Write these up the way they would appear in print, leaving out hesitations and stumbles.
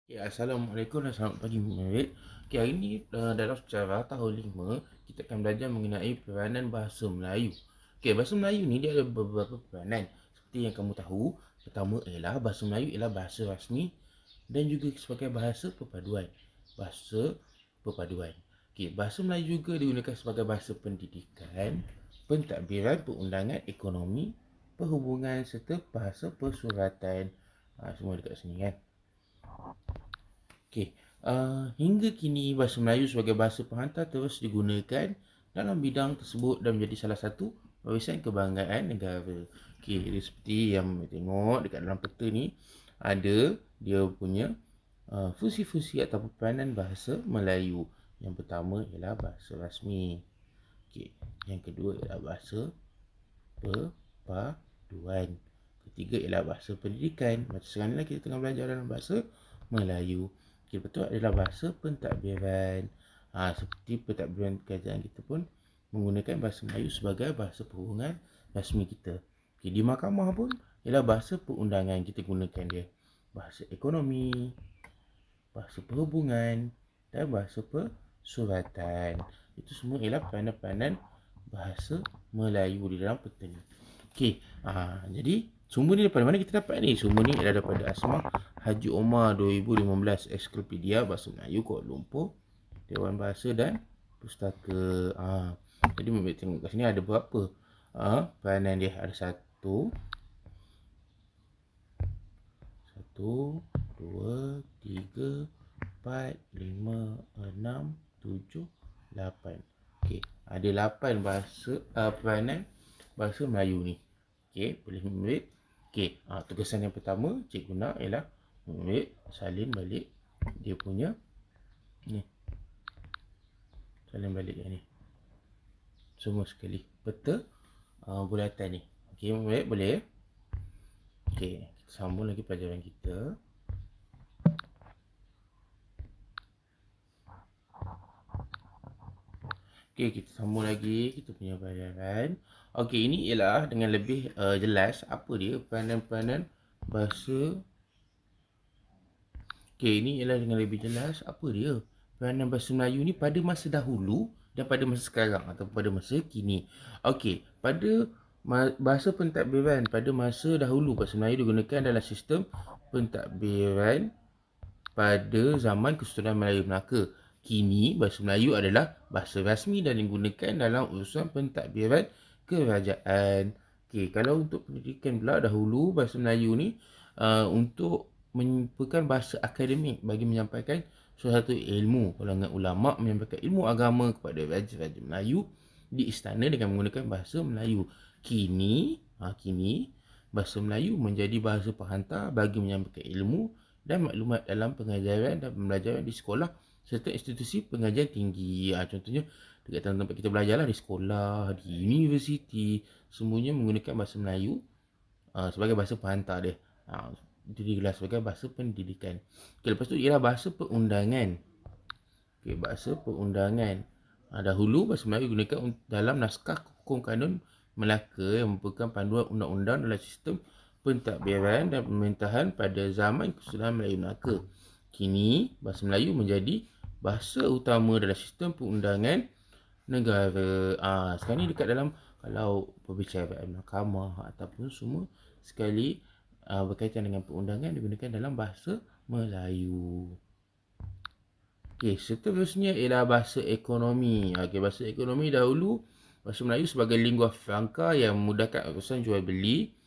Okay, Assalamualaikum dan selamat pagi murid. Okay, hari ini dalam sejarah tahun 5 kita akan belajar mengenai peranan bahasa Melayu. Okay, bahasa Melayu ni dia ada beberapa peranan. Seperti yang kamu tahu, pertama ialah bahasa Melayu ialah bahasa rasmi dan juga sebagai bahasa perpaduan. Bahasa perpaduan. Okay, bahasa Melayu juga digunakan sebagai bahasa pendidikan, pentadbiran, perundangan, ekonomi, perhubungan serta bahasa persuratan. Semua dekat sini kan. Okey, hingga kini bahasa Melayu sebagai bahasa penghantar terus digunakan dalam bidang tersebut dan menjadi salah satu warisan kebanggaan negara. Okey, jadi seperti yang tengok dekat dalam peta ni ada dia punya fungsi-fungsi atau peranan bahasa Melayu. Yang pertama ialah bahasa rasmi. Okey, yang kedua ialah bahasa perpaduan. Ketiga ialah bahasa pendidikan. Macam sekarang ni kita tengah belajar dalam bahasa Melayu. Okey, betul adalah bahasa pentadbiran. Seperti pentadbiran kerajaan kita pun menggunakan bahasa Melayu sebagai bahasa perhubungan rasmi kita. Okey, di mahkamah pun ialah bahasa perundangan kita gunakan dia. Bahasa ekonomi, bahasa perhubungan dan bahasa persuratan. Itu semua ialah peranan-peranan bahasa Melayu di dalam peta ni. Okey, jadi sumber ni daripada mana kita dapat ni? Sumber ni adalah daripada Asmah Haji Omar 2015 Ensiklopedia Bahasa Melayu Kuala Lumpur, Dewan Bahasa dan Pustaka. Jadi ambil tengok kat sini ada berapa peranan dia. Ada satu, dua, tiga, empat, lima, enam, tujuh, lapan. Okey, ada 8 bahasa peranan bahasa Melayu ni. Okey, boleh murid. Okey, tugasan yang pertama cikgu nak ialah murid salin balik dia punya ni. Salin balik yang ni. Semua sekali peta bulatan ni. Okey, murid boleh? Okey, kita sambung lagi pelajaran kita. Okey, kita sambung lagi kita punya pelajaran. Okey, ini ialah dengan lebih jelas apa dia peranan-peranan bahasa. Okey, ini ialah dengan lebih jelas apa dia peranan bahasa Melayu ni pada masa dahulu dan pada masa sekarang atau pada masa kini. Okey, pada bahasa pentadbiran pada masa dahulu bahasa Melayu digunakan dalam sistem pentadbiran pada zaman Kesultanan Melayu Melaka. Kini, bahasa Melayu adalah bahasa rasmi dan digunakan dalam urusan pentadbiran kerajaan. Okey, kalau untuk pendidikan pula dahulu bahasa Melayu ni untuk merupakan bahasa akademik bagi menyampaikan suatu ilmu. Kalangan ulama menyampaikan ilmu agama kepada raja-raja Melayu di istana dengan menggunakan bahasa Melayu. Kini bahasa Melayu menjadi bahasa penghantar bagi menyampaikan ilmu dan maklumat dalam pengajaran dan pembelajaran di sekolah serta institusi pengajian tinggi. Contohnya dekat tempat kita belajar lah, di sekolah, di universiti, semuanya menggunakan bahasa Melayu sebagai bahasa penghantar dia. Itu digelar sebagai bahasa pendidikan. Okay, lepas tu ialah bahasa perundangan. Okay, bahasa perundangan. Dahulu bahasa Melayu digunakan dalam naskah hukum kanun Melaka yang merupakan panduan undang-undang dalam sistem pentadbiran dan pemerintahan pada zaman Kesultanan Melayu Melaka. Kini, bahasa Melayu menjadi bahasa utama dalam sistem perundangan negara. Sekarang ni dekat dalam kalau perbicaraan mahkamah ataupun semua sekali berkaitan dengan perundangan digunakan dalam bahasa Melayu. Okey, seterusnya ialah bahasa ekonomi. Okey, bahasa ekonomi dahulu bahasa Melayu sebagai lingua franca yang memudahkan urusan jual beli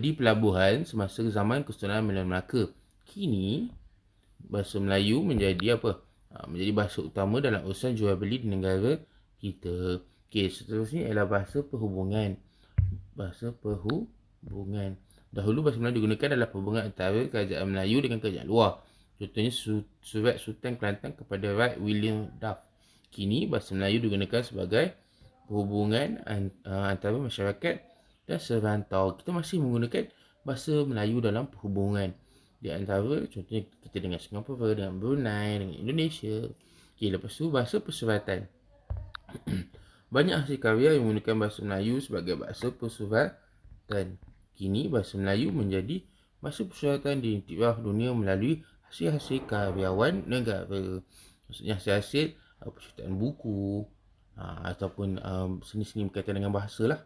di pelabuhan semasa zaman Kesultanan Melayu Melaka. Kini bahasa Melayu menjadi apa? Menjadi bahasa utama dalam urusan jual beli di negara kita. Okey, seterusnya ialah bahasa perhubungan. Bahasa perhubungan. Dahulu bahasa Melayu digunakan dalam perhubungan antara kerajaan Melayu dengan kerajaan luar. Contohnya surat Sultan Kelantan kepada Raja William Duff. Kini bahasa Melayu digunakan sebagai perhubungan antara masyarakat dan serantau. Kita masih menggunakan bahasa Melayu dalam perhubungan. Di antara contohnya kita dengan Singapura, dengan Brunei, dengan Indonesia. Okey, lepas tu bahasa persuratan. Banyak hasil karya yang menggunakan bahasa Melayu sebagai bahasa persuratan. Kini bahasa Melayu menjadi bahasa persuratan di iktiraf dunia melalui hasil-hasil karyawan negara. Maksudnya hasil-hasil penciptaan buku, ataupun seni-seni berkaitan dengan bahasa lah.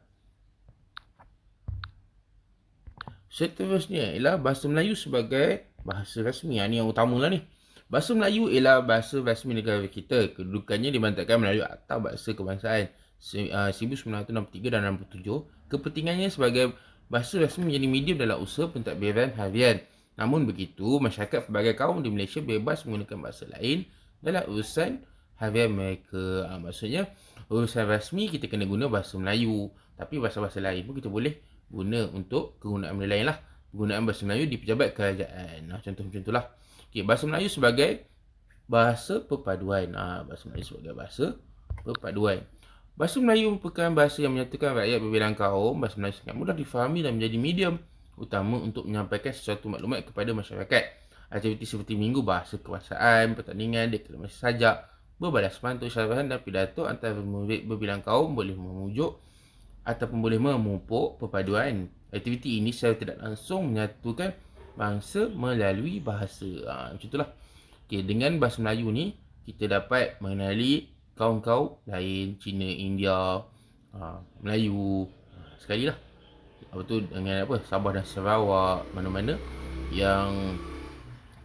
Seterusnya ialah bahasa Melayu sebagai bahasa rasmi. Ini yang utama lah ni. Bahasa Melayu ialah bahasa rasmi negara kita. Kedudukannya dibantahkan melalui Akta Bahasa Kebangsaan 1963 dan 67. Kepentingannya sebagai bahasa rasmi menjadi medium dalam usaha pentadbiran harian. Namun begitu, masyarakat pelbagai kaum di Malaysia bebas menggunakan bahasa lain dalam urusan harian mereka. Maksudnya, urusan rasmi kita kena guna bahasa Melayu. Tapi bahasa-bahasa lain pun kita boleh guna untuk kegunaan benda lain lah. Penggunaan bahasa Melayu di pejabat kerajaan. Contoh macam itulah. Okay, bahasa Melayu sebagai bahasa perpaduan. Bahasa Melayu sebagai bahasa perpaduan. Bahasa Melayu merupakan bahasa yang menyatukan rakyat berbilang kaum. Bahasa Melayu sangat mudah difahami dan menjadi medium utama untuk menyampaikan sesuatu maklumat kepada masyarakat. Aktiviti seperti minggu bahasa kekuasaan, pertandingan, deklarasi sajak, berbalas pantun, syarahan dan pidato antara murid berbilang kaum boleh memujuk ataupun boleh memupuk perpaduan. Aktiviti ini secara tidak langsung menyatukan bangsa melalui bahasa. Macam itulah. Okay, dengan bahasa Melayu ni, kita dapat mengenali kaum-kaum lain, Cina, India, Melayu. Sekali lah. Apa tu, dengan apa, Sabah dan Sarawak, mana-mana yang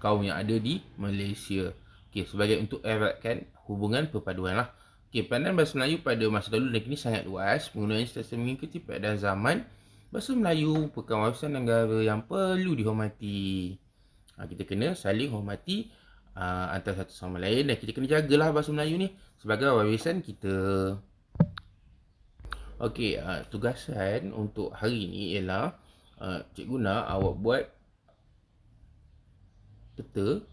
kaum yang ada di Malaysia. Okay, sebagai untuk eratkan hubungan perpaduan lah. Okay, peranan bahasa Melayu pada masa dahulu dan kini sangat luas. Penggunaan sentiasa mengikuti peredaran zaman. Bahasa Melayu merupakan warisan negara yang perlu dihormati. Kita kena saling hormati antara satu sama lain dan kita kena jagalah bahasa Melayu ni sebagai warisan kita. Okey, tugasan untuk hari ni ialah cikgu nak awak buat peta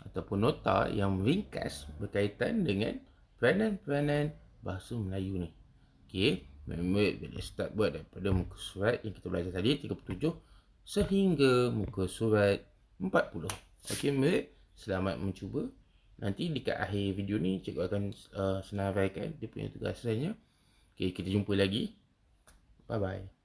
ataupun nota yang ringkas berkaitan dengan peranan-peranan bahasa Melayu ni. Okey, murid bila start buat daripada muka surat yang kita belajar tadi 37 sehingga muka surat 40. Okey murid, selamat mencuba. Nanti dekat akhir video ni cikgu akan senaraikan dia punya tugasannya. Okey, kita jumpa lagi. Bye bye.